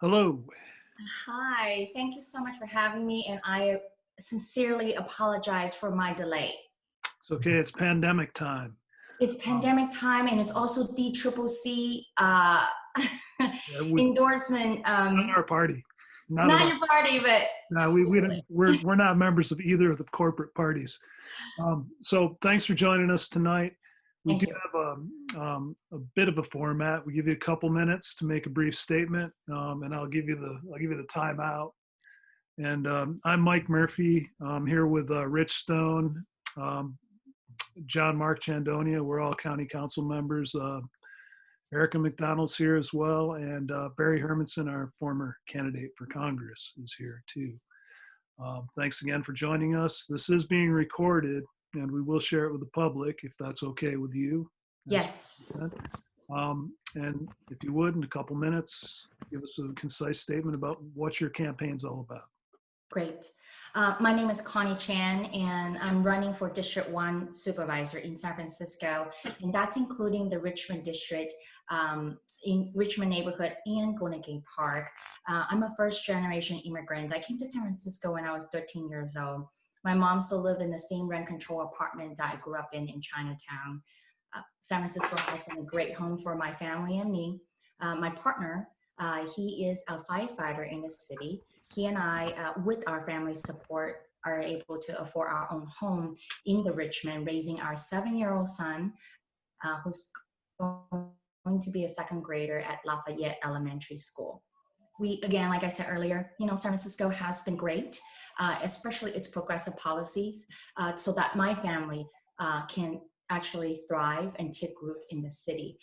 Hello. Hi, thank you so much for having me, and I sincerely apologize for my delay. It's okay. It's pandemic time. It's Um, pandemic time, and it's also DCCC yeah, endorsement. not our party. Not at Not all. your party, but No, we don't. We're not members of either of the corporate parties. So thanks for joining us tonight. We do thank you. have a bit of a format. We give you a couple minutes to make a brief statement, and I'll give you the timeout. And I'm Mike Murphy. I'm here with Rich Stone, um, John Mark Chandonia. We're all county council members. Erica McDonald's here as well, and Barry Hermanson, our former candidate for Congress, is here too. Thanks again for joining us. This is being recorded, and we will share it with the public if that's okay with you. Yes. And if you would, in a couple minutes, give us a concise statement about what your campaign's all about. Great. My name is Connie Chan, and I'm running for District 1 Supervisor in San Francisco, and that's including the Richmond District, in Richmond neighborhood and Golden Gate Park. I'm a first-generation immigrant. I came to San Francisco when I was 13 years old. My mom still lived in the same rent-control apartment that I grew up in Chinatown. San Francisco has been a great home for my family and me. My partner, he is a firefighter in the city. He and I, with our family support, are able to afford our own home in the Richmond, raising our 7-year-old son, who's going to be a second grader at Lafayette Elementary School. We, again, like I said earlier, San Francisco has been great, especially its progressive policies, so that my family can actually thrive and take roots in the city.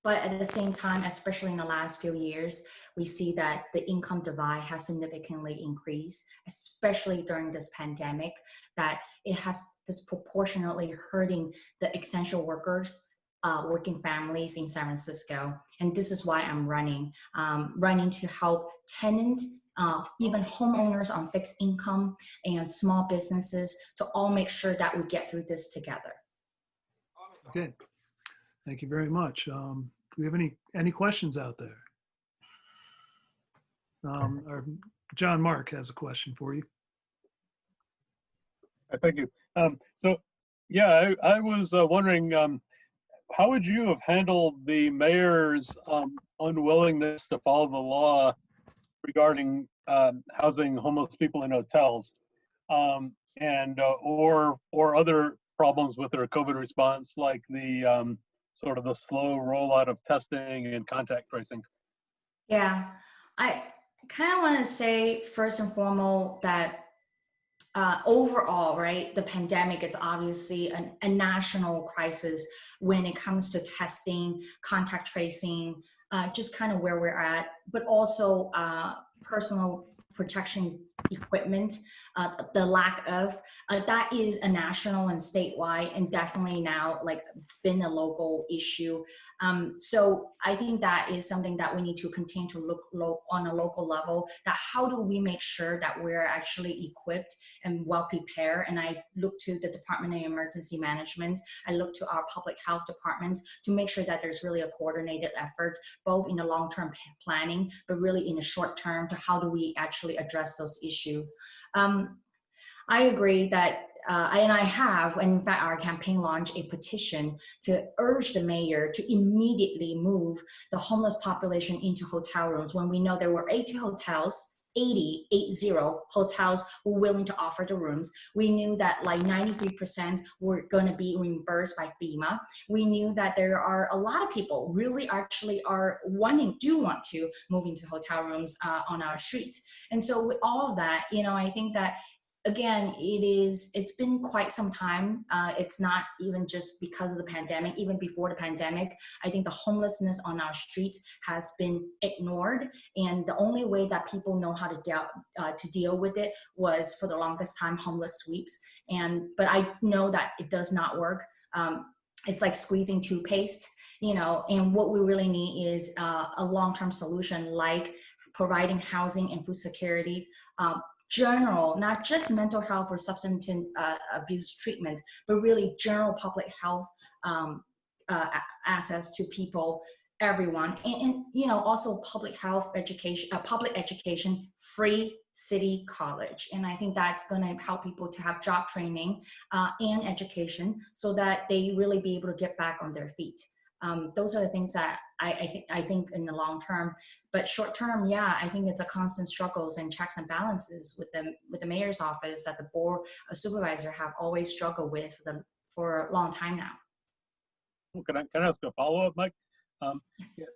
But at the same time, especially in the last few years, we see that the income divide has significantly increased, especially during this pandemic, that it has disproportionately hurting the essential workers, working families in San Francisco. And this is why I'm running to help tenants, even homeowners on fixed income and small businesses to all make sure that we get through this together. Okay. Thank you very much. Do we have any questions out there? John Mark has a question for you. Thank you. I was wondering, how would you have handled the mayor's unwillingness to follow the law regarding housing homeless people in hotels, or other problems with their COVID response, like the sort of the slow rollout of testing and contact tracing? Yeah, I kind of want to say first and foremost that overall, right, the pandemic, it's obviously a national crisis when it comes to testing, contact tracing, just kind of where we're at, but also personal protection equipment, the lack of, that is a national and statewide, and definitely now, like, it's been a local issue. So I think that is something that we need to continue to look on a local level, that how do we make sure that we're actually equipped and well prepared. And I look to the Department of Emergency Management, I look to our public health departments to make sure that there's really a coordinated effort, both in the long-term planning, but really in the short term, to how do we actually address those issues. I agree that, and I have, in fact, our campaign launched a petition to urge the mayor to immediately move the homeless population into hotel rooms when we know there were 80 hotels 80 hotels were willing to offer the rooms. We knew that like 93% were going to be reimbursed by FEMA. We knew that there are a lot of people really actually do want to move into hotel rooms on our street. And so with all of that, I think that, again, it's been quite some time. It's not even just because of the pandemic. Even before the pandemic, I think the homelessness on our streets has been ignored. And the only way that people know how to deal with it was, for the longest time, homeless sweeps. But I know that it does not work. It's like squeezing toothpaste, and what we really need is a long-term solution, like providing housing and food security, general, not just mental health or substance abuse treatment, but really general public health access to people everyone, and also public health education, public education, free city college. And I think that's going to help people to have job training and education so that they really be able to get back on their feet. Those are the things that I think in the long term. But short term, yeah, I think it's a constant struggles and checks and balances with the mayor's office that the board of supervisor have always struggled with for a long time now. Well, can I ask a follow-up, Mike? Yes.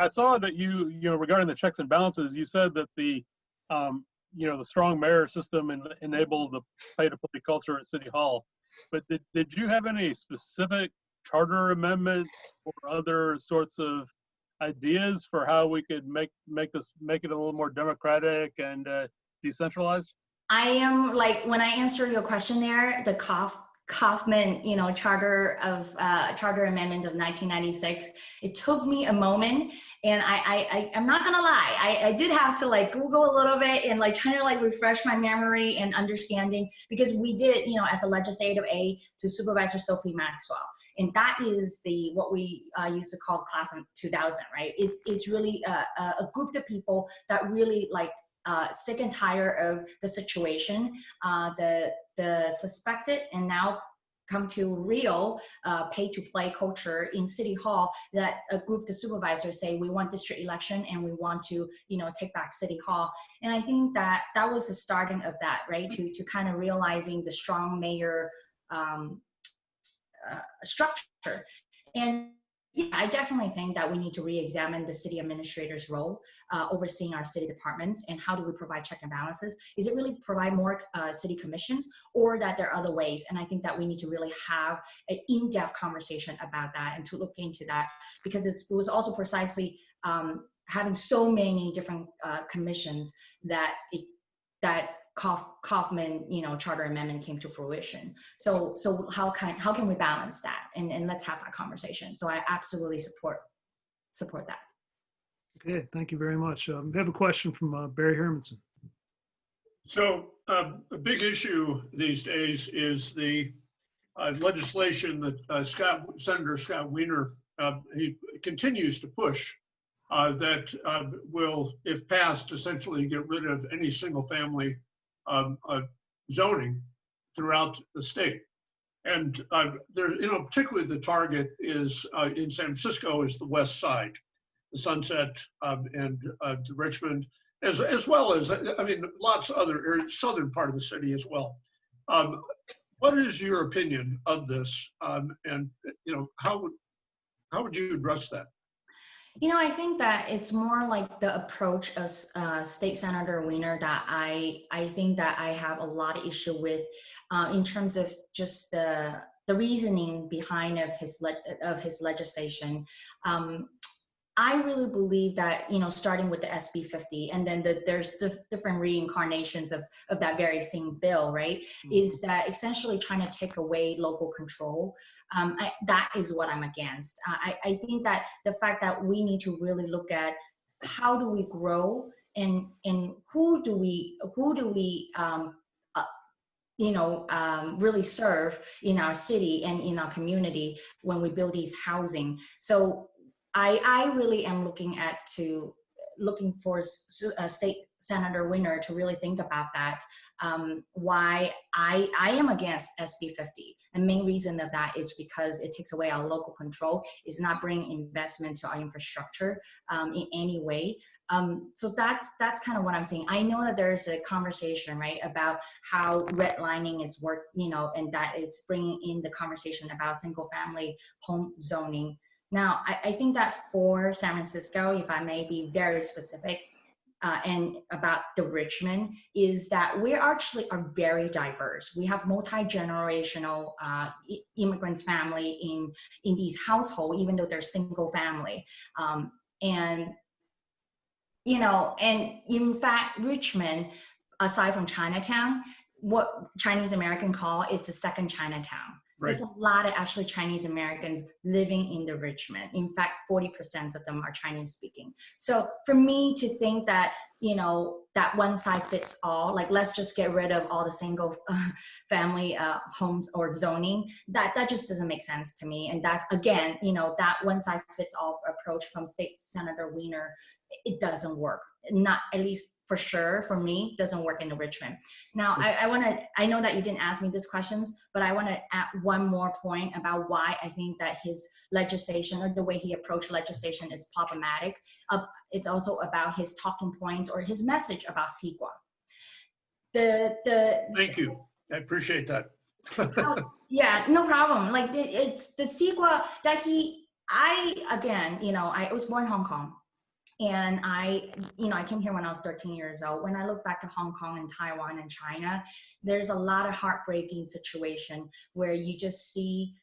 I saw that you regarding the checks and balances, you said that the the strong mayor system enabled the pay-to-play culture at City Hall. But did you have any specific charter amendments or other sorts of ideas for how we could make it a little more democratic and decentralized? I am like, when I answer your question there, the Kaufman, charter amendment of 1996. It took me a moment, and I'm not gonna lie, I did have to like Google a little bit and like trying to like refresh my memory and understanding, because we did, as a legislative aide to Supervisor Sophie Maxwell, and that is what we used to call Class of 2000, right? It's really a group of people that really like sick and tired of the situation, the suspected and now come to real pay-to-play culture in City Hall, that a group of supervisors say, we want district election and we want to, take back City Hall. And I think that was the starting of that, right? To kind of realizing the strong mayor structure. And yeah, I definitely think that we need to re-examine the city administrator's role overseeing our city departments, and how do we provide check and balances? Is it really provide more city commissions, or that there are other ways? And I think that we need to really have an in-depth conversation about that and to look into that, because it was also precisely having so many different commissions that Kaufman, charter amendment came to fruition. So how can we balance that? And let's have that conversation. So I absolutely support that. Okay, thank you very much. We have a question from Barry Hermanson. So a big issue these days is the legislation that Senator Scott Wiener, he continues to push that will, if passed, essentially get rid of any single family zoning throughout the state. And there's, particularly the target is in San Francisco is the west side, the Sunset and Richmond, as well as, lots of other areas, southern part of the city as well. What is your opinion of this? And how would you address that? I think that it's more like the approach of State Senator Wiener that I think that I have a lot of issue with in terms of just the reasoning behind of his legislation. I really believe that, starting with the SB 50, and then there's different reincarnations of that very same bill, right? Mm-hmm. Is that essentially trying to take away local control. That is what I'm against. I think that the fact that we need to really look at how do we grow, and who do we really serve in our city and in our community when we build these housing. So I really am looking for State Senator Wiener to really think about that. Why I am against SB 50. The main reason of that is because it takes away our local control. It's not bringing investment to our infrastructure in any way. So that's kind of what I'm saying. I know that there's a conversation, right, about how redlining is work, and that it's bringing in the conversation about single family home zoning. Now, I think that for San Francisco, if I may be very specific, and about the Richmond, is that we actually are very diverse. We have multi-generational immigrants family in these households, even though they're single family. And in fact, Richmond, aside from Chinatown, what Chinese American call is the second Chinatown. Right. There's a lot of actually Chinese Americans living in the Richmond. In fact, 40% of them are Chinese speaking. So for me to think that that one size fits all, like let's just get rid of all the single family homes or zoning. That just doesn't make sense to me. And that's, again, that one size fits all approach from State Senator Wiener, it doesn't work. Not, at least for sure, for me, doesn't work in Richmond. Now, I know that you didn't ask me these questions, but I want to add one more point about why I think that his legislation, or the way he approached legislation, is problematic. It's also about his talking points or his message about CEQA. Thank you. I appreciate that. Yeah, no problem. Like it's the CEQA that I was born in Hong Kong. And I came here when I was 13 years old. When I look back to Hong Kong and Taiwan and China, there's a lot of heartbreaking situation where you just see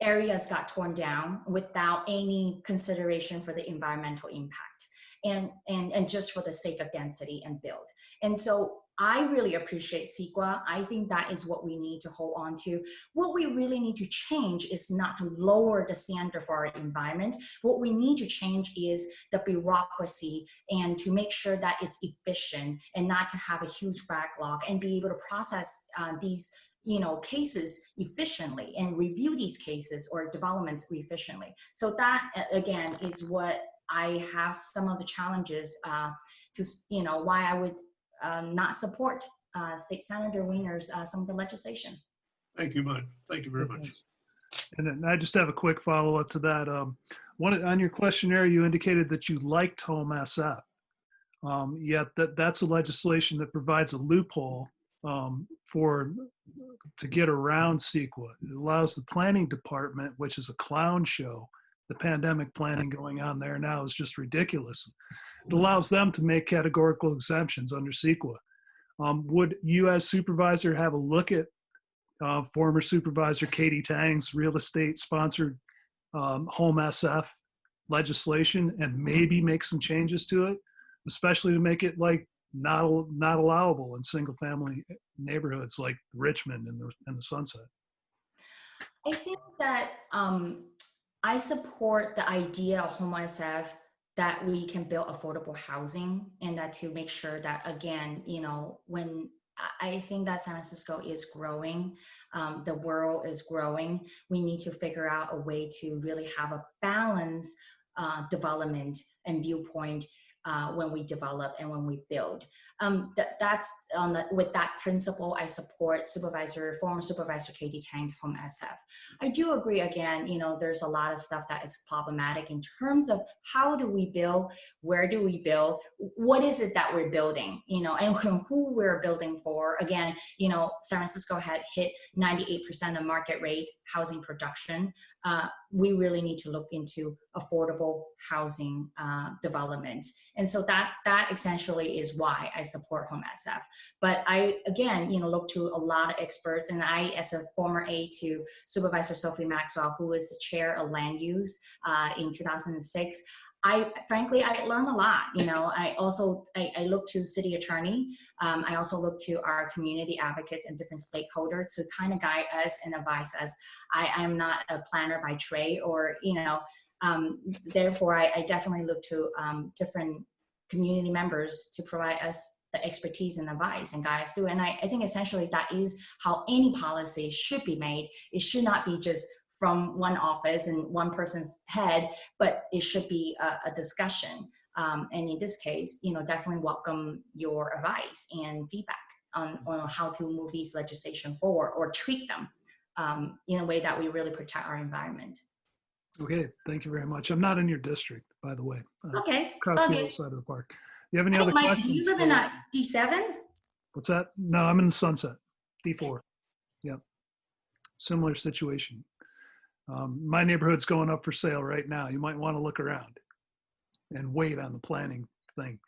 areas got torn down without any consideration for the environmental impact and just for the sake of density and build. And so I really appreciate CEQA. I think that is what we need to hold on to. What we really need to change is not to lower the standard for our environment. What we need to change is the bureaucracy, and to make sure that it's efficient and not to have a huge backlog, and be able to process these cases efficiently and review these cases or developments efficiently. So that, again, is what I have some of the challenges why I would not support State Senator Wiener's some of the legislation. Thank you, Mud. Thank you very much. And then I just have a quick follow-up to that. On your questionnaire, you indicated that you liked Home SF. Yet that's a legislation that provides a loophole to get around CEQA. It allows the planning department, which is a clown show. The pandemic planning going on there now is just ridiculous. It allows them to make categorical exemptions under CEQA. Would you, as supervisor, have a look at former supervisor Katie Tang's real estate sponsored Home SF legislation and maybe make some changes to it, especially to make it like not allowable in single family neighborhoods like Richmond and the Sunset? I think that I support the idea of Home SF, that we can build affordable housing, and that to make sure that, again, when I think that San Francisco is growing, the world is growing, we need to figure out a way to really have a balanced development and viewpoint when we develop and when we build. With that principle, I support former supervisor Katie Tang's Home SF. I do agree, again, there's a lot of stuff that is problematic in terms of how do we build, where do we build, what is it that we're building, and who we're building for. Again, San Francisco had hit 98% of market rate housing production. We really need to look into affordable housing development. And so that essentially is why I support Home SF. But I, again, look to a lot of experts, and I, as a former aide to Supervisor Sophie Maxwell, who was the chair of land use in 2006, frankly, I learned a lot. I look to city attorney. I also look to our community advocates and different stakeholders to kind of guide us and advise us. I'm not a planner by trade, or, therefore I definitely look to different community members to provide us the expertise and advice and guide us through. And I think essentially that is how any policy should be made. It should not be just from one office and one person's head, but it should be a discussion. And in this case, definitely welcome your advice and feedback on how to move these legislation forward or tweak them in a way that we really protect our environment. Okay, thank you very much. I'm not in your district, by the way. Okay. Across the other side of the park. You have any other Mike, questions? do you live in a D7? What's that? No, I'm in the Sunset, D4. Yep. Similar situation. My neighborhood's going up for sale right now. You might want to look around and wait on the planning thing.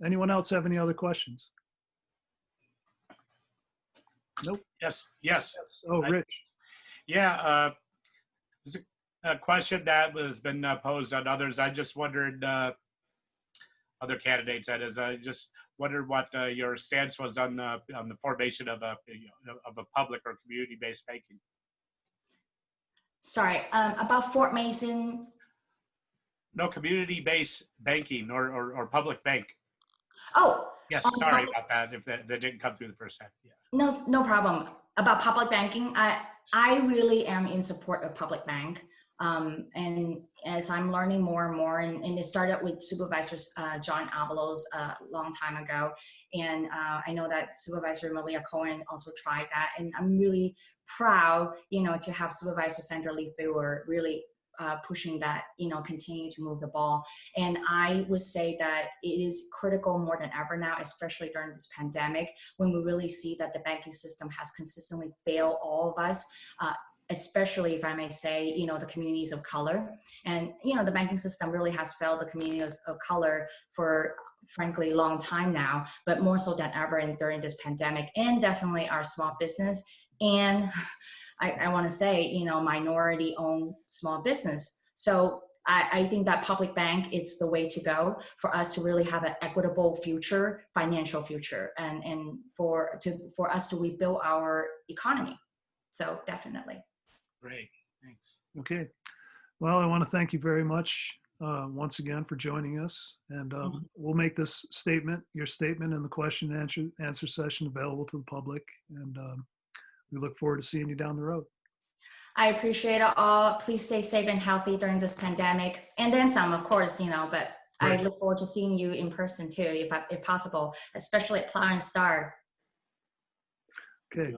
Anyone else have any other questions? Nope. Yes. Oh, Rich. Yeah, there's a question that has been posed on others. I just wondered, other candidates, that is, I just wondered what your stance was on the formation of a public or community-based banking. Sorry, about Fort Mason. No, community-based banking or public bank. Oh, Yes, on sorry public- about that, if that didn't come through the first time. Yeah. no problem. About public banking, I really am in support of public bank. And as I'm learning more and more, and it started with Supervisors John Avalos a long time ago. And I know that Supervisor Malia Cohen also tried that. And I'm really proud, to have Supervisor Sandra Lee Fewer really pushing that, continue to move the ball. And I would say that it is critical more than ever now, especially during this pandemic, when we really see that the banking system has consistently failed all of us, especially, if I may say, the communities of color. And, the banking system really has failed the communities of color for, frankly, a long time now, but more so than ever during this pandemic, and definitely our small business. And I want to say, minority-owned small business. So I think that public bank, it's the way to go for us to really have an equitable future, financial future, and for us to rebuild our economy. So definitely. Great, thanks. Okay. Well, I want to thank you very much once again for joining us. And we'll make this statement, your statement, and the question and answer session available to the public. And we look forward to seeing you down the road. I appreciate it all. Please stay safe and healthy during this pandemic, and then some, of course, but I look forward to seeing you in person too, if possible, especially at Plow and Star. Okay.